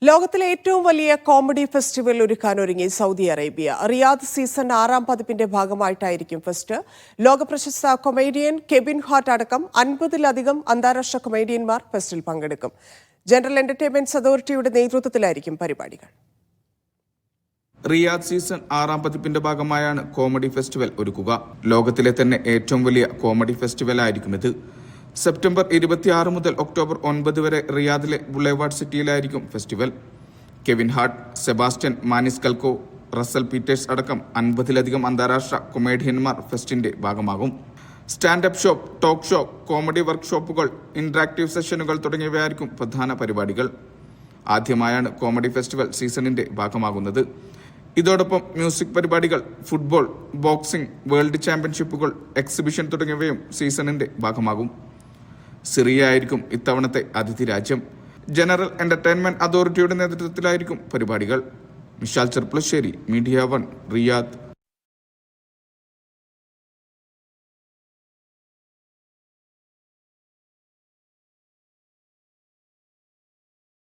ലോകത്തിലെ ഏറ്റവും വലിയ കോമഡി ഫെസ്റ്റിവൽ ഒരുക്കാനൊരുങ്ങി സൗദി അറേബ്യ. റിയാദ് സീസൺ 6 പതിപ്പിന്റെ ഭാഗമായിട്ടായിരിക്കും ഫെസ്റ്റ്. ലോകപ്രശസ്ത കൊമേഡിയൻ കെവിൻ ഹാർട്ട് അടക്കം 50-ലധികം അന്താരാഷ്ട്ര കൊമേഡിയന്മാർ ഫെസ്റ്റിൽ പങ്കെടുക്കും. ജനറൽ എന്റർടൈൻമെന്റ് അതോറിറ്റിയുടെ നേതൃത്വത്തിലായിരിക്കും പരിപാടികൾ. റിയാദ് സീസൺ 6 പതിപ്പിന്റെ ഭാഗമായാണ് കോമഡി ഫെസ്റ്റിവൽ ഒരുക്കുക. ലോകത്തിലെ തന്നെ ഏറ്റവും വലിയ കോമഡി ഫെസ്റ്റിവൽ ആയിരിക്കും ഇത്. സെപ്റ്റംബർ 26 മുതൽ ഒക്ടോബർ 9 വരെ റിയാദിലെ ബുളേവാർഡ് സിറ്റിയിലായിരിക്കും festival. Kevin Hart, Sebastian Maniscalco, Russell Peters അടക്കം 50-ലധികം അന്താരാഷ്ട്ര കൊമേഡിയന്മാർ ഫെസ്റ്റിന്റെ ഭാഗമാകും. Standup show, talk show, comedy വർക്ക്ഷോപ്പുകൾ, ഇന്ററാക്റ്റീവ് സെഷനുകൾ തുടങ്ങിയവയായിരിക്കും പ്രധാന പരിപാടികൾ. ആദ്യമായാണ് കോമഡി ഫെസ്റ്റിവൽ സീസണിന്റെ ഭാഗമാകുന്നത്. ഇതോടൊപ്പം മ്യൂസിക് പരിപാടികൾ, ഫുട്ബോൾ, ബോക്സിംഗ്, വേൾഡ് ചാമ്പ്യൻഷിപ്പുകൾ, എക്സിബിഷൻ തുടങ്ങിയവയും സീസണിന്റെ ഭാഗമാകും. സിറിയ ആയിരിക്കും ഇത്തവണത്തെ അതിഥി രാജ്യം. ജനറൽ എന്റർടൈൻമെന്റ് അതോറിറ്റിയുടെ നേതൃത്വത്തിലായിരിക്കും പരിപാടികൾ. Vishal Cherpulassery, media 1, Riyadh.